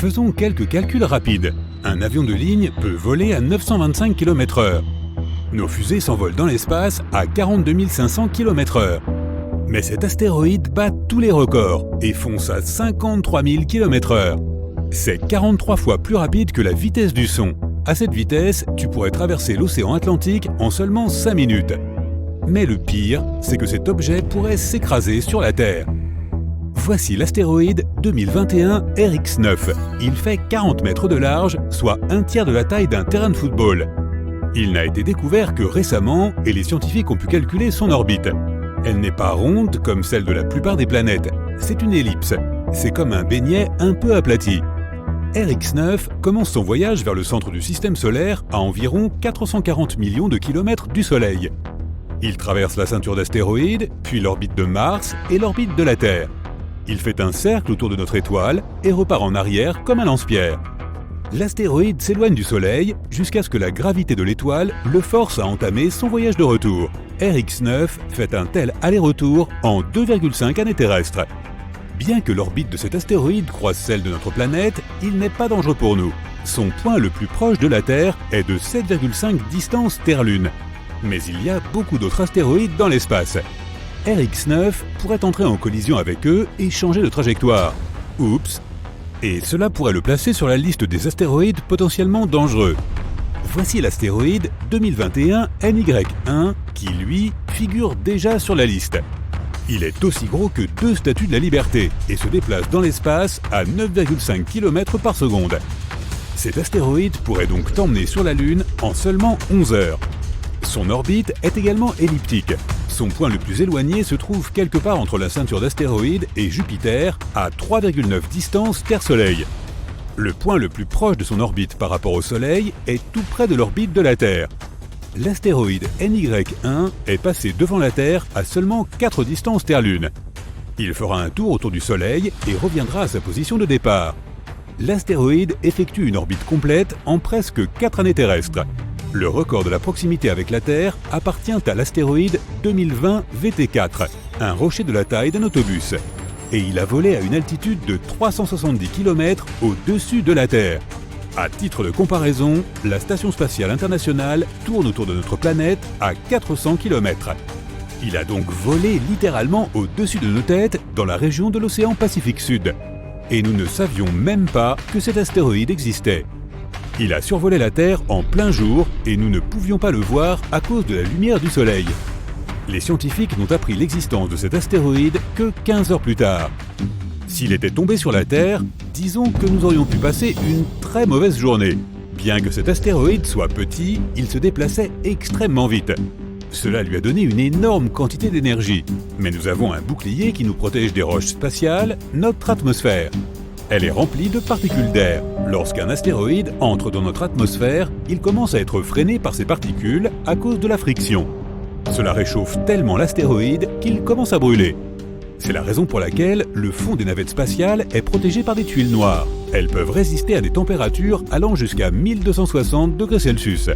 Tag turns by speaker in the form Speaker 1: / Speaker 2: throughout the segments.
Speaker 1: Faisons quelques calculs rapides. Un avion de ligne peut voler à 925 km/h. Nos fusées s'envolent dans l'espace à 42 500 km/h. Mais cet astéroïde bat tous les records et fonce à 53 000 km/h. C'est 43 fois plus rapide que la vitesse du son. À cette vitesse, tu pourrais traverser l'océan Atlantique en seulement 5 minutes. Mais le pire, c'est que cet objet pourrait s'écraser sur la Terre. Voici l'astéroïde 2021 RX9. Il fait 40 mètres de large, soit un tiers de la taille d'un terrain de football. Il n'a été découvert que récemment et les scientifiques ont pu calculer son orbite. Elle n'est pas ronde comme celle de la plupart des planètes. C'est une ellipse. C'est comme un beignet un peu aplati. RX9 commence son voyage vers le centre du système solaire à environ 440 millions de kilomètres du Soleil. Il traverse la ceinture d'astéroïdes, puis l'orbite de Mars et l'orbite de la Terre. Il fait un cercle autour de notre étoile et repart en arrière comme un lance-pierre. L'astéroïde s'éloigne du Soleil jusqu'à ce que la gravité de l'étoile le force à entamer son voyage de retour. RX9 fait un tel aller-retour en 2,5 années terrestres. Bien que l'orbite de cet astéroïde croise celle de notre planète, il n'est pas dangereux pour nous. Son point le plus proche de la Terre est de 7,5 distance Terre-Lune. Mais il y a beaucoup d'autres astéroïdes dans l'espace. RX9 pourrait entrer en collision avec eux et changer de trajectoire. Oups! Et cela pourrait le placer sur la liste des astéroïdes potentiellement dangereux. Voici l'astéroïde 2021 NY1 qui, lui, figure déjà sur la liste. Il est aussi gros que 2 statues de la Liberté et se déplace dans l'espace à 9,5 km par seconde. Cet astéroïde pourrait donc t'emmener sur la Lune en seulement 11 heures. Son orbite est également elliptique. Son point le plus éloigné se trouve quelque part entre la ceinture d'astéroïdes et Jupiter, à 3,9 distance Terre-Soleil. Le point le plus proche de son orbite par rapport au Soleil est tout près de l'orbite de la Terre. L'astéroïde NY1 est passé devant la Terre à seulement 4 distances Terre-Lune. Il fera un tour autour du Soleil et reviendra à sa position de départ. L'astéroïde effectue une orbite complète en presque 4 années terrestres. Le record de la proximité avec la Terre appartient à l'astéroïde 2020 VT4, un rocher de la taille d'un autobus. Et il a volé à une altitude de 370 km au-dessus de la Terre. À titre de comparaison, la Station spatiale internationale tourne autour de notre planète à 400 km. Il a donc volé littéralement au-dessus de nos têtes dans la région de l'océan Pacifique Sud. Et nous ne savions même pas que cet astéroïde existait. Il a survolé la Terre en plein jour et nous ne pouvions pas le voir à cause de la lumière du Soleil. Les scientifiques n'ont appris l'existence de cet astéroïde que 15 heures plus tard. S'il était tombé sur la Terre, disons que nous aurions pu passer une très mauvaise journée. Bien que cet astéroïde soit petit, il se déplaçait extrêmement vite. Cela lui a donné une énorme quantité d'énergie. Mais nous avons un bouclier qui nous protège des roches spatiales, notre atmosphère. Elle est remplie de particules d'air. Lorsqu'un astéroïde entre dans notre atmosphère, il commence à être freiné par ces particules à cause de la friction. Cela réchauffe tellement l'astéroïde qu'il commence à brûler. C'est la raison pour laquelle le fond des navettes spatiales est protégé par des tuiles noires. Elles peuvent résister à des températures allant jusqu'à 1260 degrés Celsius.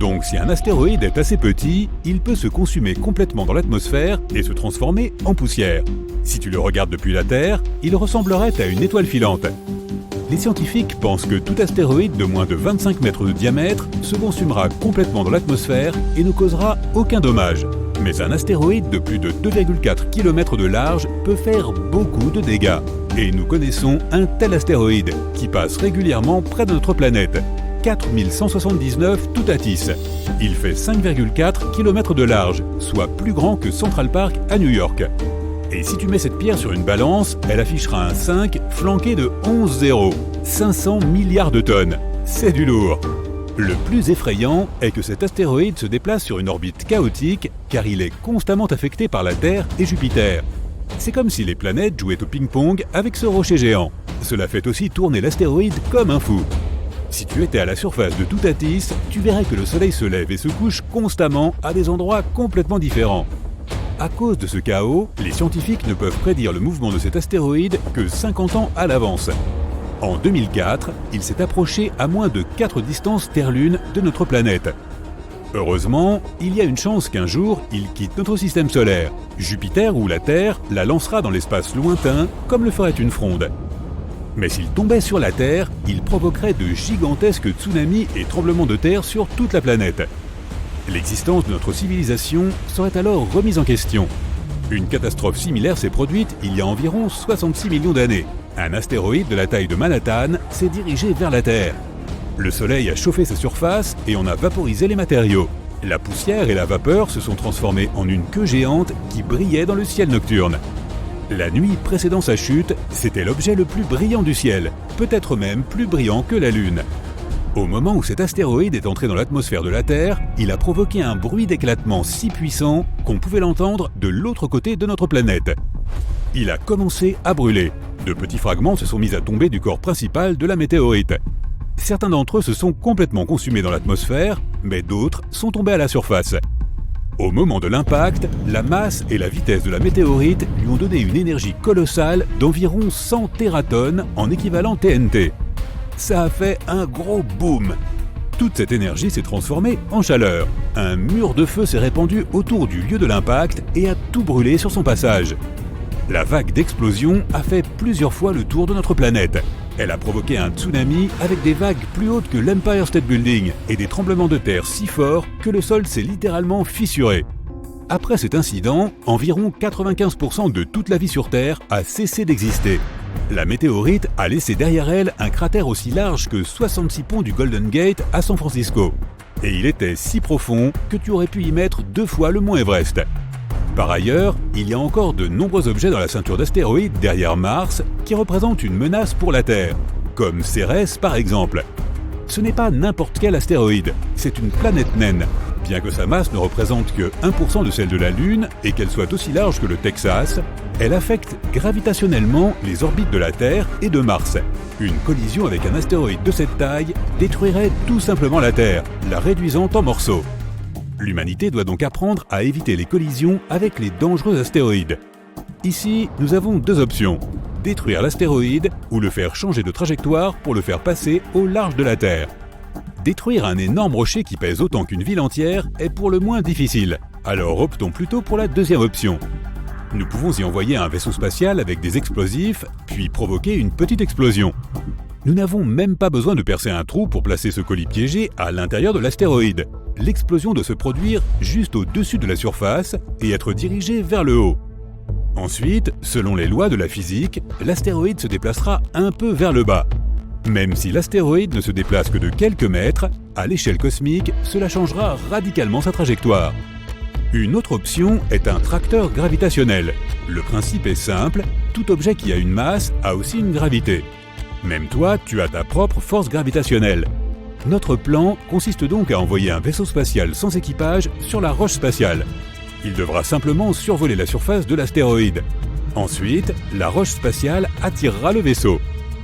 Speaker 1: Donc si un astéroïde est assez petit, il peut se consumer complètement dans l'atmosphère et se transformer en poussière. Si tu le regardes depuis la Terre, il ressemblerait à une étoile filante. Les scientifiques pensent que tout astéroïde de moins de 25 mètres de diamètre se consumera complètement dans l'atmosphère et ne causera aucun dommage. Mais un astéroïde de plus de 2,4 km de large peut faire beaucoup de dégâts. Et nous connaissons un tel astéroïde qui passe régulièrement près de notre planète. 4179 Toutatis. Il fait 5,4 km de large, soit plus grand que Central Park à New York. Et si tu mets cette pierre sur une balance, elle affichera un 5 flanqué de 11 zéros. 500 milliards de tonnes. C'est du lourd. Le plus effrayant est que cet astéroïde se déplace sur une orbite chaotique car il est constamment affecté par la Terre et Jupiter. C'est comme si les planètes jouaient au ping-pong avec ce rocher géant. Cela fait aussi tourner l'astéroïde comme un fou. Si tu étais à la surface de Toutatis, tu verrais que le Soleil se lève et se couche constamment à des endroits complètement différents. À cause de ce chaos, les scientifiques ne peuvent prédire le mouvement de cet astéroïde que 50 ans à l'avance. En 2004, il s'est approché à moins de 4 distances Terre-Lune de notre planète. Heureusement, il y a une chance qu'un jour, il quitte notre système solaire. Jupiter ou la Terre la lancera dans l'espace lointain comme le ferait une fronde. Mais s'il tombait sur la Terre, il provoquerait de gigantesques tsunamis et tremblements de terre sur toute la planète. L'existence de notre civilisation serait alors remise en question. Une catastrophe similaire s'est produite il y a environ 66 millions d'années. Un astéroïde de la taille de Manhattan s'est dirigé vers la Terre. Le Soleil a chauffé sa surface et on a vaporisé les matériaux. La poussière et la vapeur se sont transformées en une queue géante qui brillait dans le ciel nocturne. La nuit précédant sa chute, c'était l'objet le plus brillant du ciel, peut-être même plus brillant que la Lune. Au moment où cet astéroïde est entré dans l'atmosphère de la Terre, il a provoqué un bruit d'éclatement si puissant qu'on pouvait l'entendre de l'autre côté de notre planète. Il a commencé à brûler. De petits fragments se sont mis à tomber du corps principal de la météorite. Certains d'entre eux se sont complètement consumés dans l'atmosphère, mais d'autres sont tombés à la surface. Au moment de l'impact, la masse et la vitesse de la météorite lui ont donné une énergie colossale d'environ 100 tératonnes en équivalent TNT. Ça a fait un gros boom. Toute cette énergie s'est transformée en chaleur. Un mur de feu s'est répandu autour du lieu de l'impact et a tout brûlé sur son passage. La vague d'explosion a fait plusieurs fois le tour de notre planète. Elle a provoqué un tsunami avec des vagues plus hautes que l'Empire State Building et des tremblements de terre si forts que le sol s'est littéralement fissuré. Après cet incident, environ 95% de toute la vie sur Terre a cessé d'exister. La météorite a laissé derrière elle un cratère aussi large que 66 ponts du Golden Gate à San Francisco. Et il était si profond que tu aurais pu y mettre 2 fois le mont Everest. Par ailleurs, il y a encore de nombreux objets dans la ceinture d'astéroïdes derrière Mars qui représentent une menace pour la Terre, comme Cérès par exemple. Ce n'est pas n'importe quel astéroïde, c'est une planète naine. Bien que sa masse ne représente que 1% de celle de la Lune et qu'elle soit aussi large que le Texas, elle affecte gravitationnellement les orbites de la Terre et de Mars. Une collision avec un astéroïde de cette taille détruirait tout simplement la Terre, la réduisant en morceaux. L'humanité doit donc apprendre à éviter les collisions avec les dangereux astéroïdes. Ici, nous avons 2 options. Détruire l'astéroïde ou le faire changer de trajectoire pour le faire passer au large de la Terre. Détruire un énorme rocher qui pèse autant qu'une ville entière est pour le moins difficile. Alors optons plutôt pour la deuxième option. Nous pouvons y envoyer un vaisseau spatial avec des explosifs, puis provoquer une petite explosion. Nous n'avons même pas besoin de percer un trou pour placer ce colis piégé à l'intérieur de l'astéroïde. L'explosion doit se produire juste au-dessus de la surface et être dirigée vers le haut. Ensuite, selon les lois de la physique, l'astéroïde se déplacera un peu vers le bas. Même si l'astéroïde ne se déplace que de quelques mètres, à l'échelle cosmique, cela changera radicalement sa trajectoire. Une autre option est un tracteur gravitationnel. Le principe est simple, tout objet qui a une masse a aussi une gravité. Même toi, tu as ta propre force gravitationnelle. Notre plan consiste donc à envoyer un vaisseau spatial sans équipage sur la roche spatiale. Il devra simplement survoler la surface de l'astéroïde. Ensuite, la roche spatiale attirera le vaisseau.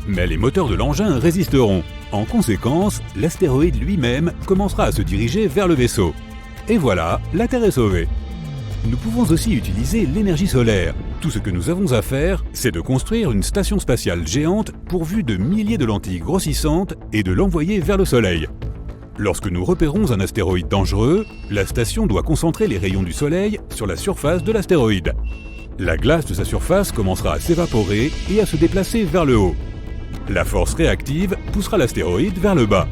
Speaker 1: Mais les moteurs de l'engin résisteront. En conséquence, l'astéroïde lui-même commencera à se diriger vers le vaisseau. Et voilà, la Terre est sauvée. Nous pouvons aussi utiliser l'énergie solaire. Tout ce que nous avons à faire, c'est de construire une station spatiale géante pourvue de milliers de lentilles grossissantes et de l'envoyer vers le Soleil. Lorsque nous repérons un astéroïde dangereux, la station doit concentrer les rayons du Soleil sur la surface de l'astéroïde. La glace de sa surface commencera à s'évaporer et à se déplacer vers le haut. La force réactive poussera l'astéroïde vers le bas.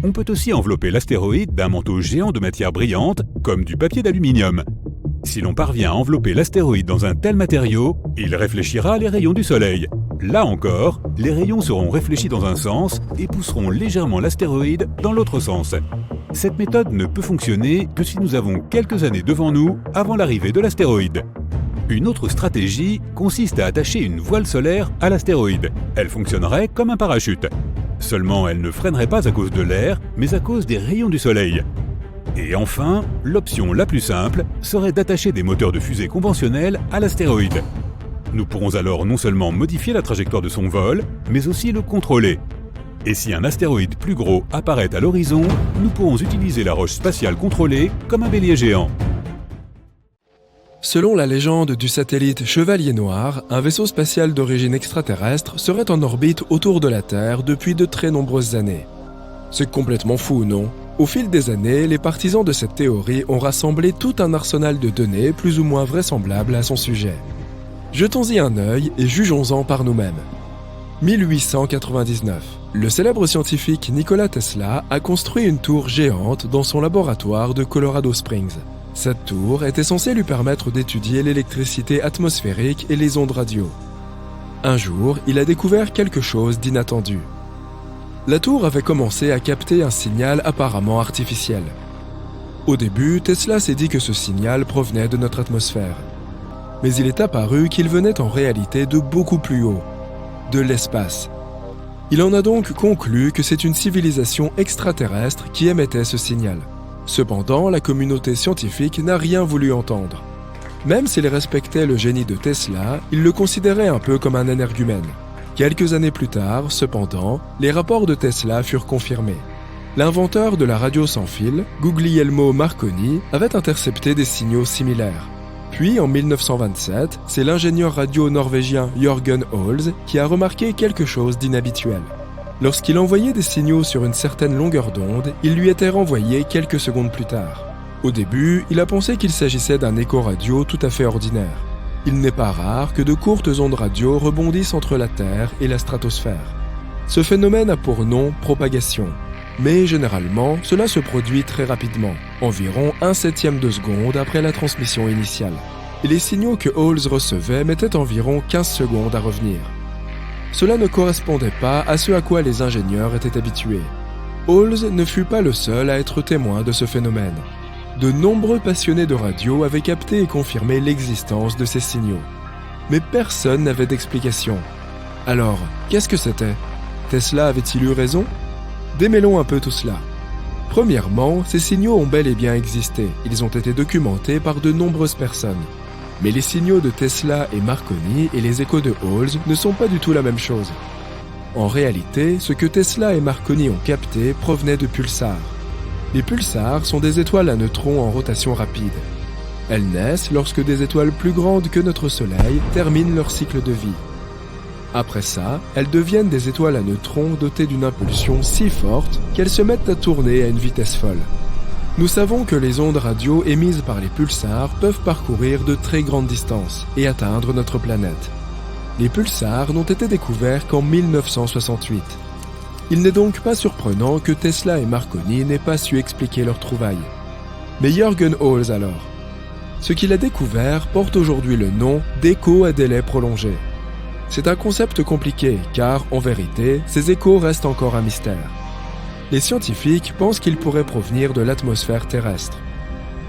Speaker 1: On peut aussi envelopper l'astéroïde d'un manteau géant de matière brillante, comme du papier d'aluminium. Si l'on parvient à envelopper l'astéroïde dans un tel matériau, il réfléchira les rayons du Soleil. Là encore, les rayons seront réfléchis dans un sens et pousseront légèrement l'astéroïde dans l'autre sens. Cette méthode ne peut fonctionner que si nous avons quelques années devant nous avant l'arrivée de l'astéroïde. Une autre stratégie consiste à attacher une voile solaire à l'astéroïde. Elle fonctionnerait comme un parachute. Seulement, elle ne freinerait pas à cause de l'air, mais à cause des rayons du Soleil. Et enfin, l'option la plus simple serait d'attacher des moteurs de fusée conventionnels à l'astéroïde. Nous pourrons alors non seulement modifier la trajectoire de son vol, mais aussi le contrôler. Et si un astéroïde plus gros apparaît à l'horizon, nous pourrons utiliser la roche spatiale contrôlée comme un bélier géant.
Speaker 2: Selon la légende du satellite Chevalier Noir, un vaisseau spatial d'origine extraterrestre serait en orbite autour de la Terre depuis de très nombreuses années. C'est complètement fou, non ? Au fil des années, les partisans de cette théorie ont rassemblé tout un arsenal de données plus ou moins vraisemblables à son sujet. Jetons-y un œil et jugeons-en par nous-mêmes. 1899. Le célèbre scientifique Nikola Tesla a construit une tour géante dans son laboratoire de Colorado Springs. Cette tour était censée lui permettre d'étudier l'électricité atmosphérique et les ondes radio. Un jour, il a découvert quelque chose d'inattendu. La tour avait commencé à capter un signal apparemment artificiel. Au début, Tesla s'est dit que ce signal provenait de notre atmosphère. Mais il est apparu qu'il venait en réalité de beaucoup plus haut, de l'espace. Il en a donc conclu que c'est une civilisation extraterrestre qui émettait ce signal. Cependant, la communauté scientifique n'a rien voulu entendre. Même s'il respectait le génie de Tesla, il le considérait un peu comme un énergumène. Quelques années plus tard, cependant, les rapports de Tesla furent confirmés. L'inventeur de la radio sans fil, Guglielmo Marconi, avait intercepté des signaux similaires. Puis, en 1927, c'est l'ingénieur radio norvégien Jørgen Holz qui a remarqué quelque chose d'inhabituel. Lorsqu'il envoyait des signaux sur une certaine longueur d'onde, ils lui étaient renvoyés quelques secondes plus tard. Au début, il a pensé qu'il s'agissait d'un écho radio tout à fait ordinaire. Il n'est pas rare que de courtes ondes radio rebondissent entre la Terre et la stratosphère. Ce phénomène a pour nom propagation. Mais généralement, cela se produit très rapidement, environ 1/7 de seconde après la transmission initiale. Et les signaux que Holz recevait mettaient environ 15 secondes à revenir. Cela ne correspondait pas à ce à quoi les ingénieurs étaient habitués. Holz ne fut pas le seul à être témoin de ce phénomène. De nombreux passionnés de radio avaient capté et confirmé l'existence de ces signaux. Mais personne n'avait d'explication. Alors, qu'est-ce que c'était ? Tesla avait-il eu raison ? Démêlons un peu tout cela. Premièrement, ces signaux ont bel et bien existé. Ils ont été documentés par de nombreuses personnes. Mais les signaux de Tesla et Marconi et les échos de Holz ne sont pas du tout la même chose. En réalité, ce que Tesla et Marconi ont capté provenait de pulsars. Les pulsars sont des étoiles à neutrons en rotation rapide. Elles naissent lorsque des étoiles plus grandes que notre Soleil terminent leur cycle de vie. Après ça, elles deviennent des étoiles à neutrons dotées d'une impulsion si forte qu'elles se mettent à tourner à une vitesse folle. Nous savons que les ondes radio émises par les pulsars peuvent parcourir de très grandes distances et atteindre notre planète. Les pulsars n'ont été découverts qu'en 1968. Il n'est donc pas surprenant que Tesla et Marconi n'aient pas su expliquer leur trouvaille. Mais Jørgen Holz alors ? Ce qu'il a découvert porte aujourd'hui le nom d'écho à délai prolongé. C'est un concept compliqué car, en vérité, ces échos restent encore un mystère. Les scientifiques pensent qu'ils pourraient provenir de l'atmosphère terrestre,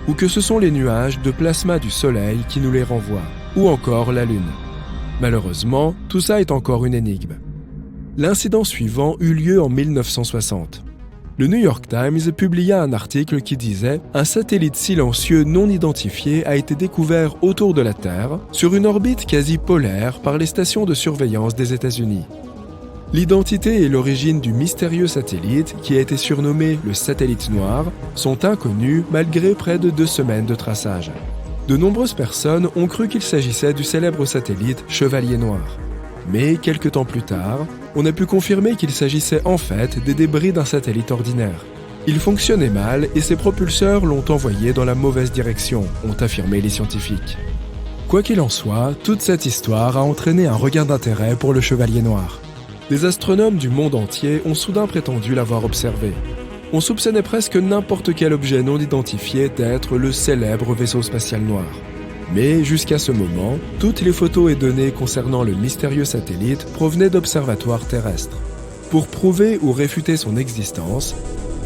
Speaker 2: ou que ce sont les nuages de plasma du Soleil qui nous les renvoient, ou encore la Lune. Malheureusement, tout ça est encore une énigme. L'incident suivant eut lieu en 1960. Le New York Times publia un article qui disait « Un satellite silencieux non identifié a été découvert autour de la Terre, sur une orbite quasi polaire par les stations de surveillance des États-Unis. » L'identité et l'origine du mystérieux satellite, qui a été surnommé le satellite noir, sont inconnues malgré près de 2 semaines de traçage. De nombreuses personnes ont cru qu'il s'agissait du célèbre satellite Chevalier Noir. Mais, quelque temps plus tard, on a pu confirmer qu'il s'agissait en fait des débris d'un satellite ordinaire. Il fonctionnait mal et ses propulseurs l'ont envoyé dans la mauvaise direction, ont affirmé les scientifiques. Quoi qu'il en soit, toute cette histoire a entraîné un regain d'intérêt pour le Chevalier Noir. Des astronomes du monde entier ont soudain prétendu l'avoir observé. On soupçonnait presque n'importe quel objet non identifié d'être le célèbre vaisseau spatial noir. Mais jusqu'à ce moment, toutes les photos et données concernant le mystérieux satellite provenaient d'observatoires terrestres. Pour prouver ou réfuter son existence,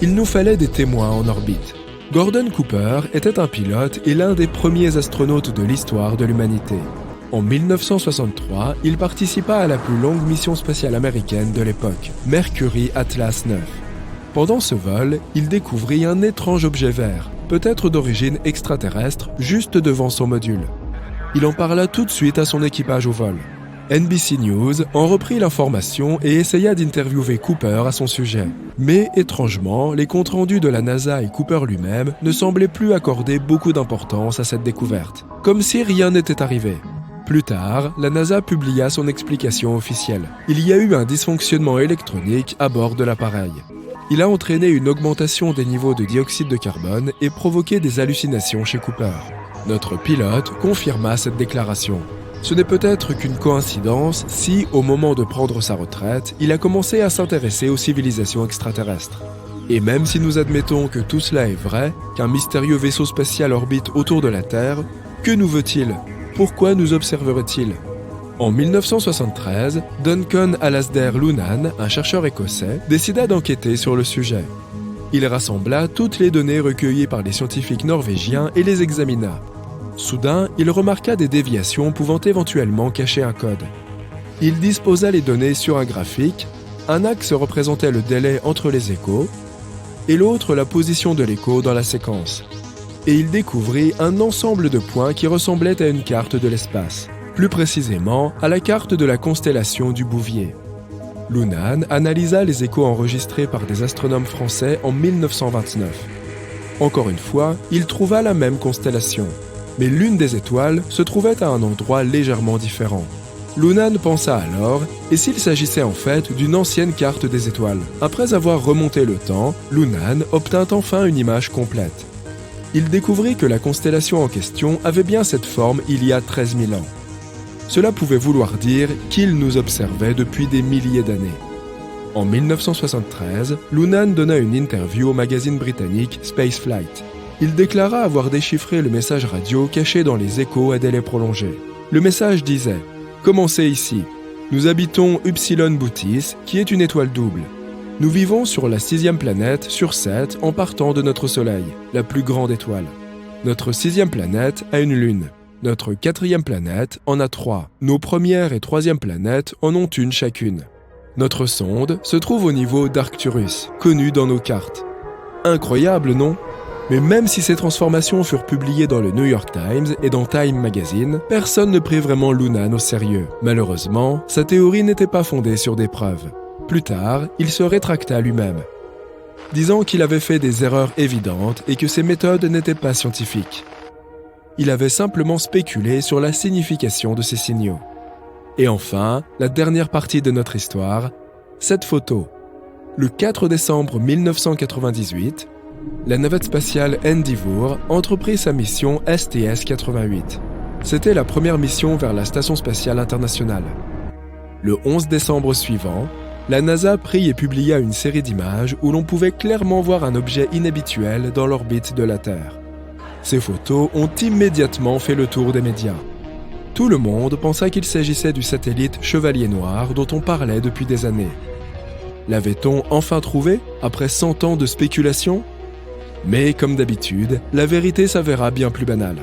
Speaker 2: il nous fallait des témoins en orbite. Gordon Cooper était un pilote et l'un des premiers astronautes de l'histoire de l'humanité. En 1963, il participa à la plus longue mission spatiale américaine de l'époque, Mercury Atlas 9. Pendant ce vol, il découvrit un étrange objet vert, peut-être d'origine extraterrestre, juste devant son module. Il en parla tout de suite à son équipage au vol. NBC News en reprit l'information et essaya d'interviewer Cooper à son sujet. Mais, étrangement, les comptes rendus de la NASA et Cooper lui-même ne semblaient plus accorder beaucoup d'importance à cette découverte, comme si rien n'était arrivé. Plus tard, la NASA publia son explication officielle. Il y a eu un dysfonctionnement électronique à bord de l'appareil. Il a entraîné une augmentation des niveaux de dioxyde de carbone et provoqué des hallucinations chez Cooper. Notre pilote confirma cette déclaration. Ce n'est peut-être qu'une coïncidence si, au moment de prendre sa retraite, il a commencé à s'intéresser aux civilisations extraterrestres. Et même si nous admettons que tout cela est vrai, qu'un mystérieux vaisseau spatial orbite autour de la Terre, que nous veut-il? Pourquoi nous observerait-il? En 1973, Duncan Alasdair Lunnan, un chercheur écossais, décida d'enquêter sur le sujet. Il rassembla toutes les données recueillies par les scientifiques norvégiens et les examina. Soudain, il remarqua des déviations pouvant éventuellement cacher un code. Il disposa les données sur un graphique, un axe représentait le délai entre les échos, et l'autre la position de l'écho dans la séquence. Et il découvrit un ensemble de points qui ressemblait à une carte de l'espace, plus précisément à la carte de la constellation du Bouvier. Lunnan analysa les échos enregistrés par des astronomes français en 1929. Encore une fois, il trouva la même constellation, mais l'une des étoiles se trouvait à un endroit légèrement différent. Lunnan pensa alors, et s'il s'agissait en fait d'une ancienne carte des étoiles? Après avoir remonté le temps, Lunnan obtint enfin une image complète. Il découvrit que la constellation en question avait bien cette forme il y a 13 000 ans. Cela pouvait vouloir dire qu'il nous observait depuis des milliers d'années. En 1973, Lunnan donna une interview au magazine britannique Spaceflight. Il déclara avoir déchiffré le message radio caché dans les échos à délai prolongé. Le message disait « Commencez ici. Nous habitons Upsilon Bootis, qui est une étoile double. Nous vivons sur la 6e planète sur 7 en partant de notre Soleil, la plus grande étoile. Notre 6e planète a une lune. Notre 4e planète en a 3. Nos premières et 3e planètes en ont une chacune. Notre sonde se trouve au niveau d'Arcturus, connu dans nos cartes. Incroyable, non ? Mais même si ces transformations furent publiées dans le New York Times et dans Time Magazine, personne ne prit vraiment Lunnan au sérieux. Malheureusement, sa théorie n'était pas fondée sur des preuves. Plus tard, il se rétracta lui-même, disant qu'il avait fait des erreurs évidentes et que ses méthodes n'étaient pas scientifiques. Il avait simplement spéculé sur la signification de ces signaux. Et enfin, la dernière partie de notre histoire, cette photo. Le 4 décembre 1998, la navette spatiale Endeavour entreprit sa mission STS-88. C'était la première mission vers la Station spatiale internationale. Le 11 décembre suivant, la NASA prit et publia une série d'images où l'on pouvait clairement voir un objet inhabituel dans l'orbite de la Terre. Ces photos ont immédiatement fait le tour des médias. Tout le monde pensa qu'il s'agissait du satellite Chevalier Noir dont on parlait depuis des années. L'avait-on enfin trouvé, après 100 ans de spéculation ? Mais, comme d'habitude, la vérité s'avéra bien plus banale.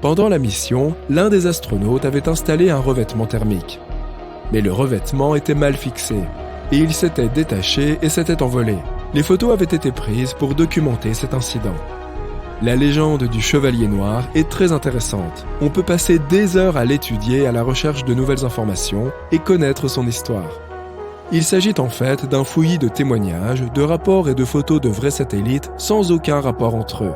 Speaker 2: Pendant la mission, l'un des astronautes avait installé un revêtement thermique. Mais le revêtement était mal fixé, et il s'était détaché et s'était envolé. Les photos avaient été prises pour documenter cet incident. La légende du Chevalier Noir est très intéressante. On peut passer des heures à l'étudier à la recherche de nouvelles informations et connaître son histoire. Il s'agit en fait d'un fouillis de témoignages, de rapports et de photos de vrais satellites sans aucun rapport entre eux.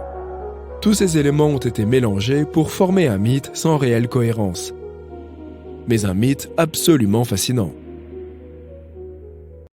Speaker 2: Tous ces éléments ont été mélangés pour former un mythe sans réelle cohérence. Mais un mythe absolument fascinant.